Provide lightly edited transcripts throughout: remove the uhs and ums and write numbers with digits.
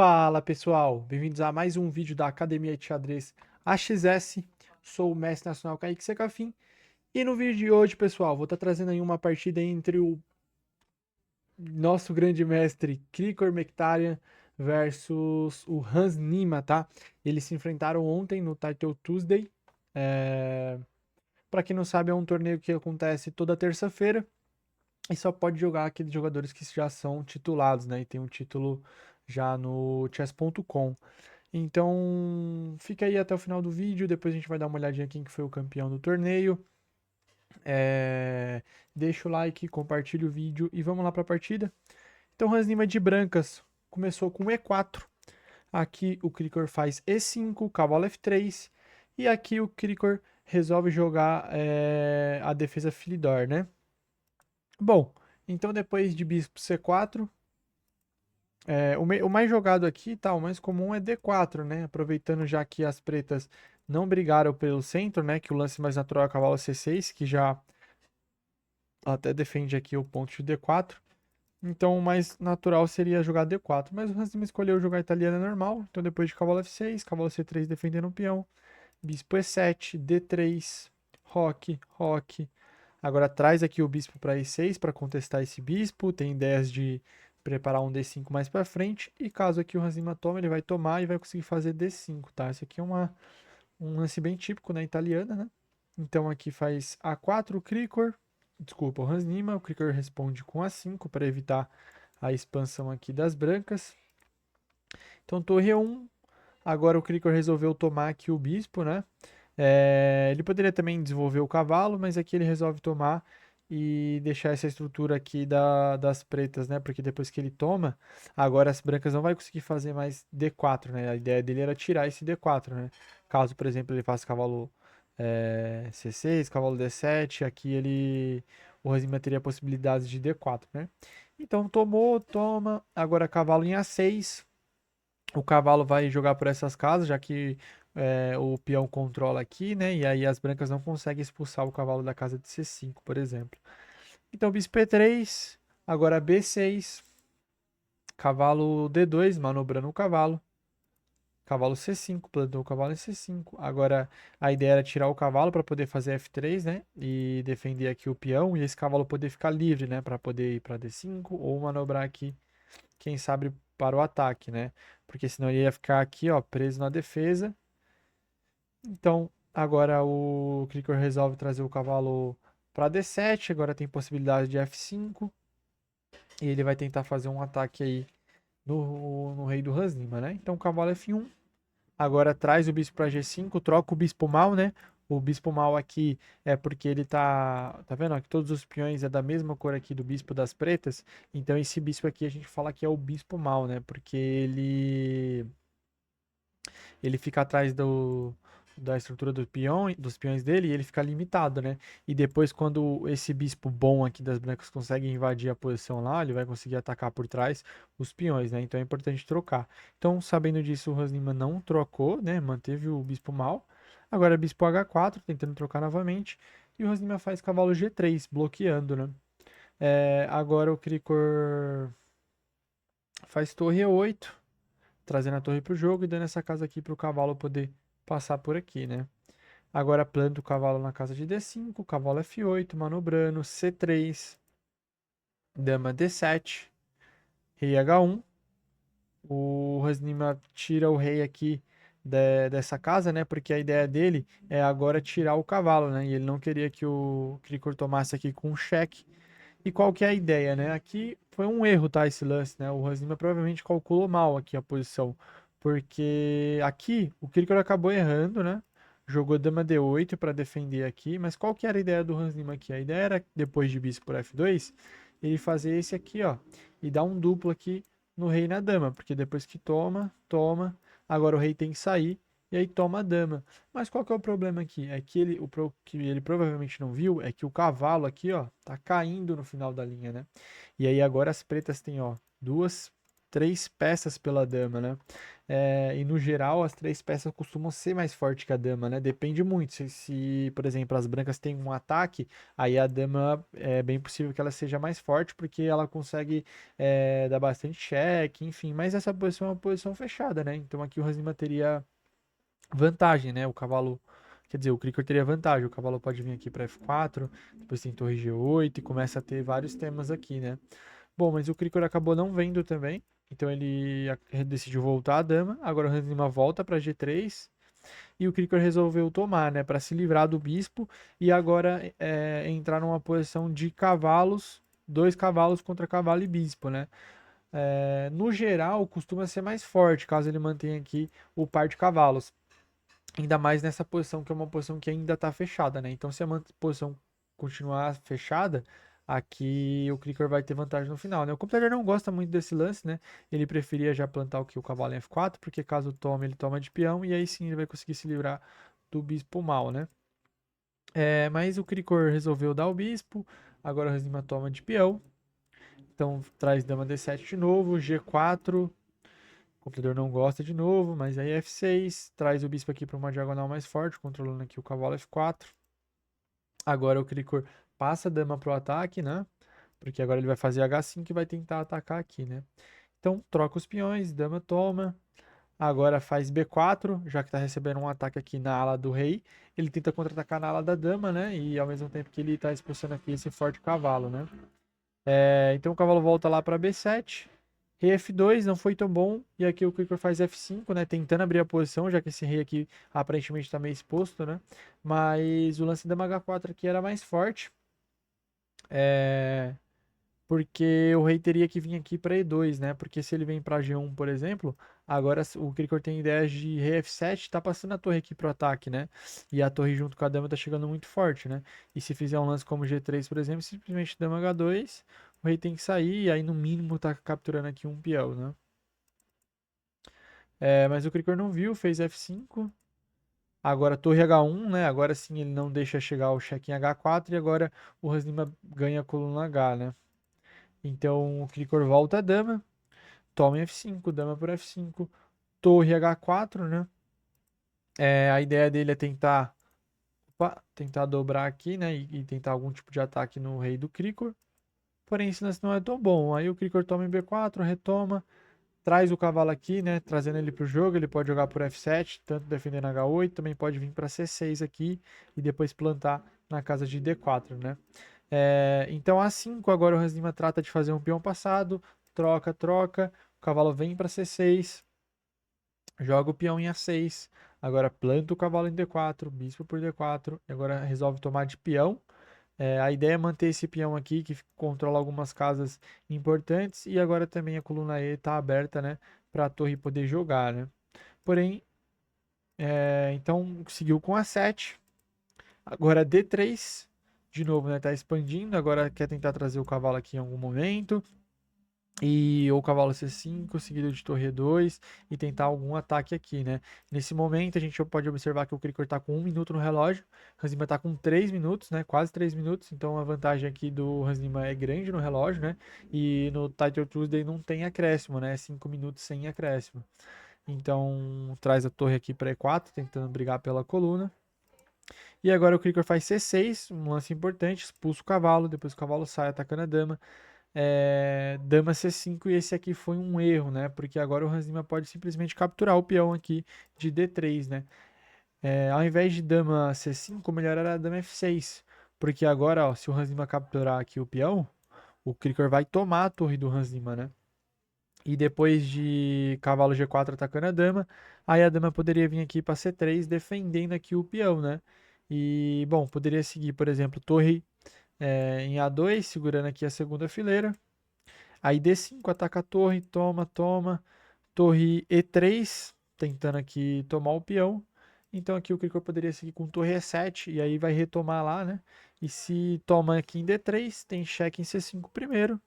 Fala pessoal, bem-vindos a mais um vídeo da Academia de Xadrez AXS. Sou o mestre nacional Kaique Secafim e no vídeo de hoje, pessoal, vou estar trazendo aí uma partida entre o nosso grande mestre Krikor Mekhtarian versus o Hans Niemann, tá? Eles se enfrentaram ontem no Title Tuesday. Para quem não sabe, é um torneio que acontece toda terça-feira e só pode jogar aqueles jogadores que já são titulados, né? E tem um título já no chess.com. Então, fica aí até o final do vídeo, depois a gente vai dar uma olhadinha quem que foi o campeão do torneio. Deixa o like, compartilha o vídeo e vamos lá para a partida. Então, Hans Niemann de brancas começou com E4. Aqui o Krikor faz E5, cavalo F3. E aqui o Krikor resolve jogar a defesa Philidor, né? Bom, então depois de bispo C4, o mais jogado aqui, tá, o mais comum é D4, né? Aproveitando já que as pretas não brigaram pelo centro, né? Que o lance mais natural é o cavalo C6, que já até defende aqui o ponto de D4. Então o mais natural seria jogar D4. Mas o Hans Zimmer escolheu jogar italiana normal. Então depois de cavalo F6, cavalo C3 defendendo o peão. Bispo E7, D3, roque, roque. Agora traz aqui o bispo para E6 para contestar esse bispo. Tem ideias de preparar um D5 mais para frente. E caso aqui o Hanzima tome, ele vai tomar e vai conseguir fazer D5, tá? Esse aqui é um lance bem típico na italiana, né? Então aqui faz A4 o Krikor. Desculpa, o Hans Niemann. O Krikor responde com A5 para evitar a expansão aqui das brancas. Então torre E1. Agora o Krikor resolveu tomar aqui o bispo, né? Ele poderia também desenvolver o cavalo, mas aqui ele resolve tomar e deixar essa estrutura aqui das pretas, né? Porque depois que ele toma, agora as brancas não vai conseguir fazer mais D4, né? A ideia dele era tirar esse D4, né? Caso, por exemplo, ele faça cavalo C6, cavalo D7, aqui o Rosima teria possibilidades de D4, né? Então tomou, toma, agora cavalo em A6, o cavalo vai jogar por essas casas, já que o peão controla aqui, né? E aí as brancas não conseguem expulsar o cavalo da casa de C5, por exemplo. Então, bispo E3, agora B6, cavalo D2, manobrando o cavalo. Cavalo C5, plantou o cavalo em C5. Agora, a ideia era tirar o cavalo para poder fazer F3, né? E defender aqui o peão. E esse cavalo poder ficar livre, né? Para poder ir para D5 ou manobrar aqui, quem sabe, para o ataque, né? Porque senão ele ia ficar aqui, ó, preso na defesa. Então, agora o Krikor resolve trazer o cavalo para D7. Agora tem possibilidade de F5. E ele vai tentar fazer um ataque aí no rei do Hans Niemann, né? Então, cavalo F1. Agora traz o bispo para G5, troca o bispo mal, né? O bispo mal aqui é porque ele tá vendo? Ó, que todos os peões é da mesma cor aqui do bispo das pretas. Então esse bispo aqui a gente fala que é o bispo mal, né? Porque ele fica atrás da estrutura dos peões dele e ele fica limitado, né? E depois, quando esse bispo bom aqui das brancas consegue invadir a posição lá, ele vai conseguir atacar por trás os peões, né? Então é importante trocar. Então, sabendo disso, o Rosnima não trocou, né? Manteve o bispo mal. Agora, bispo H4, tentando trocar novamente. E o Rosnima faz cavalo G3, bloqueando, né? Agora o Krikor faz torre E8, trazendo a torre para o jogo e dando essa casa aqui para o cavalo poder passar por aqui, né? Agora planta o cavalo na casa de D5, cavalo F8, manobrando, C3, dama D7, rei H1. O Hasnima tira o rei aqui dessa casa, né? Porque a ideia dele é agora tirar o cavalo, né? E ele não queria que o Krikor tomasse aqui com um cheque. E qual que é a ideia, né? Aqui foi um erro, tá? Esse lance, né? O Hasnima provavelmente calculou mal aqui a posição. Porque aqui o Krikor acabou errando, né? Jogou dama D8 para defender aqui. Mas qual que era a ideia do Hasnima aqui? A ideia era, depois de bispo por F2, ele fazer esse aqui, ó. E dar um duplo aqui no rei e na dama. Porque depois que toma, toma. Agora o rei tem que sair. E aí toma a dama. Mas qual que é o problema aqui? É que que ele provavelmente não viu é que o cavalo aqui, ó, tá caindo no final da linha, né? E aí agora as pretas têm, ó, duas 3 peças pela dama, né? E no geral, as 3 peças costumam ser mais fortes que a dama, né? Depende muito. Se, por exemplo, as brancas têm um ataque, aí a dama é bem possível que ela seja mais forte, porque ela consegue dar bastante cheque, enfim. Mas essa posição é uma posição fechada, né? Então aqui o Ranzima teria vantagem, né? O cavalo. Quer dizer, o Krikor teria vantagem. O cavalo pode vir aqui para F4, depois tem torre G8 e começa a ter vários temas aqui, né? Bom, mas o Krikor acabou não vendo também. Então ele decidiu voltar a dama. Agora o Hans Lima volta para G3. E o Krikor resolveu tomar, né? Para se livrar do bispo. E agora entrar numa posição de cavalos. 2 cavalos contra cavalo e bispo, né? No geral, costuma ser mais forte, caso ele mantenha aqui o par de cavalos. Ainda mais nessa posição, que é uma posição que ainda está fechada, né? Então, se a posição continuar fechada, aqui o Krikor vai ter vantagem no final, né? O computador não gosta muito desse lance, né? Ele preferia já plantar o cavalo em F4, porque caso tome, ele toma de peão, e aí sim ele vai conseguir se livrar do bispo mal, né? Mas o Krikor resolveu dar o bispo, agora o Ranzima toma de peão. Então, traz dama D7 de novo, G4, o computador não gosta de novo, mas aí F6, traz o bispo aqui para uma diagonal mais forte, controlando aqui o cavalo F4. Agora o Krikor passa a dama pro ataque, né? Porque agora ele vai fazer H5 e vai tentar atacar aqui, né? Então troca os peões, dama toma. Agora faz B4, já que tá recebendo um ataque aqui na ala do rei. Ele tenta contra-atacar na ala da dama, né? E ao mesmo tempo que ele tá expulsando aqui esse forte cavalo, né? Então o cavalo volta lá para B7. Rei F2 não foi tão bom. E aqui o Krikor faz F5, né? Tentando abrir a posição, já que esse rei aqui aparentemente está meio exposto, né? Mas o lance da H4 aqui era mais forte. Porque o rei teria que vir aqui para E2, né? Porque se ele vem para G1, por exemplo, agora o Krikor tem ideias de rei F7, tá passando a torre aqui pro ataque, né? E a torre junto com a dama tá chegando muito forte, né? E se fizer um lance como G3, por exemplo, simplesmente dama H2, o rei tem que sair e aí no mínimo tá capturando aqui um peão, né? Mas o Krikor não viu, fez F5. Agora torre H1, né? Agora sim ele não deixa chegar o cheque em H4 e agora o Hans Lima ganha a coluna H, né? Então o Krikor volta a dama, toma em F5, dama por F5, torre H4, né? A ideia dele é tentar dobrar aqui, né? E tentar algum tipo de ataque no rei do Krikor. Porém, esse lance não é tão bom. Aí o Krikor toma em B4, retoma, traz o cavalo aqui, né? Trazendo ele para o jogo. Ele pode jogar por F7, tanto defendendo H8, também pode vir para C6 aqui e depois plantar na casa de D4, né? Então A5, agora o Hans Lima trata de fazer um peão passado, troca, troca, o cavalo vem para C6, joga o peão em A6, agora planta o cavalo em D4, bispo por D4, e agora resolve tomar de peão. A ideia é manter esse peão aqui, que controla algumas casas importantes, e agora também a coluna E está aberta, né, para a torre poder jogar, né. Porém, então seguiu com A7, agora D3, de novo, né, tá expandindo, agora quer tentar trazer o cavalo aqui em algum momento, e ou cavalo C5, seguido de torre E2, e tentar algum ataque aqui, né. Nesse momento, a gente pode observar que o Krikor tá com 1 minuto no relógio, o Hans Lima tá com 3 minutos, né, quase 3 minutos, então a vantagem aqui do Hans Lima é grande no relógio, né, e no Title Tuesday não tem acréscimo, né, 5 minutos sem acréscimo. Então, traz a torre aqui para E4, tentando brigar pela coluna. E agora o Krikor faz C6, um lance importante, expulsa o cavalo, depois o cavalo sai atacando a dama. Dama C5 e esse aqui foi um erro, né? Porque agora o Hans Lima pode simplesmente capturar o peão aqui de D3, né? Ao invés de dama C5, o melhor era dama F6. Porque agora, ó, se o Hans Lima capturar aqui o peão, o Krikor vai tomar a torre do Hans Lima, né? E depois de cavalo G4 atacando a dama, aí a dama poderia vir aqui para C3 defendendo aqui o peão, né? E, bom, poderia seguir, por exemplo, torre em A2, segurando aqui a segunda fileira. Aí D5 ataca a torre, toma, toma. Torre E3, tentando aqui tomar o peão. Então aqui o Krikor poderia seguir com torre E7 e aí vai retomar lá, né? E se toma aqui em D3, tem cheque em C5 primeiro.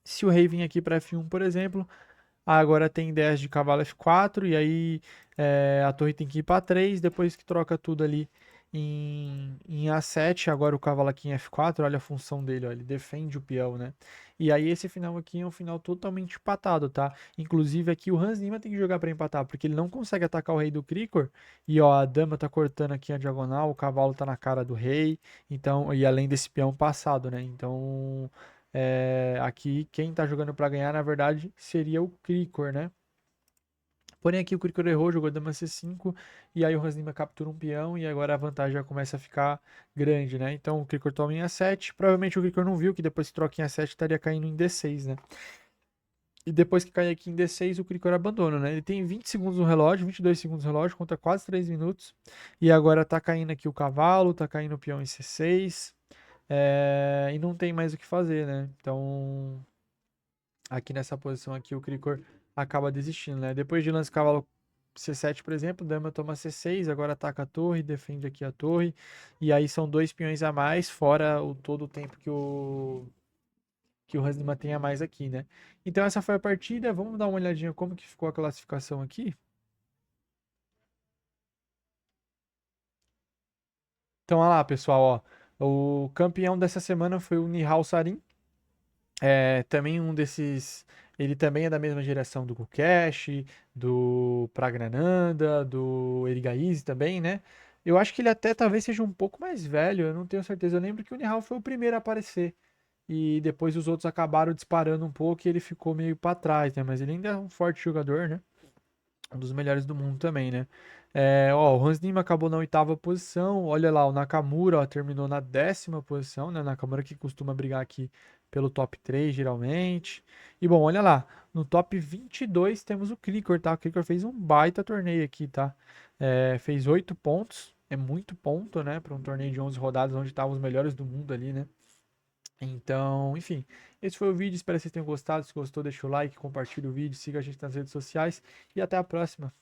Se o rei vir aqui para F1, por exemplo, agora tem ideias de cavalo F4 e aí a torre tem que ir para 3, depois que troca tudo ali em A7, agora o cavalo aqui em F4, olha a função dele, ó, ele defende o peão, né? E aí esse final aqui é um final totalmente empatado, tá? Inclusive aqui o Hans Lima tem que jogar pra empatar, porque ele não consegue atacar o rei do Krikor. E ó, a dama tá cortando aqui a diagonal, o cavalo tá na cara do rei. Então, e além desse peão passado, né? Então, aqui quem tá jogando pra ganhar, na verdade, seria o Krikor, né? Porém, aqui o Krikor errou, jogou dama C5, e aí o Hans Lima captura um peão, e agora a vantagem já começa a ficar grande, né? Então o Krikor toma em A7, provavelmente o Krikor não viu que depois que troca em A7 estaria caindo em D6, né? E depois que cai aqui em D6, o Krikor abandona, né? Ele tem 20 segundos no relógio, 22 segundos no relógio, conta quase 3 minutos, e agora tá caindo aqui o cavalo, tá caindo o peão em C6, e não tem mais o que fazer, né? Então, aqui nessa posição aqui, o Krikor acaba desistindo, né? Depois de lance cavalo C7, por exemplo, dama toma C6, agora ataca a torre, defende aqui a torre, e aí são 2 peões a mais, fora todo o tempo que o Hans Lima tem a mais aqui, né? Então essa foi a partida, vamos dar uma olhadinha como que ficou a classificação aqui. Então, olha lá, pessoal, ó, o campeão dessa semana foi o Nihal Sarin, também um desses. Ele também é da mesma geração do Gukesh, do Pragnananda, do Erigaize também, né? Eu acho que ele até talvez seja um pouco mais velho, eu não tenho certeza. Eu lembro que o Nihal foi o primeiro a aparecer. E depois os outros acabaram disparando um pouco e ele ficou meio pra trás, né? Mas ele ainda é um forte jogador, né? Um dos melhores do mundo também, né? Ó, o Hans Lima acabou na oitava posição. Olha lá, o Nakamura, ó, terminou na 10ª posição, né? O Nakamura que costuma brigar aqui pelo top 3, geralmente. E bom, olha lá, no top 22 temos o Krikor, tá? O Krikor fez um baita torneio aqui, tá? Fez 8 pontos, é muito ponto, né? Para um torneio de 11 rodadas onde estavam os melhores do mundo ali, né? Então, enfim, esse foi o vídeo. Espero que vocês tenham gostado. Se gostou, deixa o like, compartilha o vídeo, siga a gente nas redes sociais e até a próxima.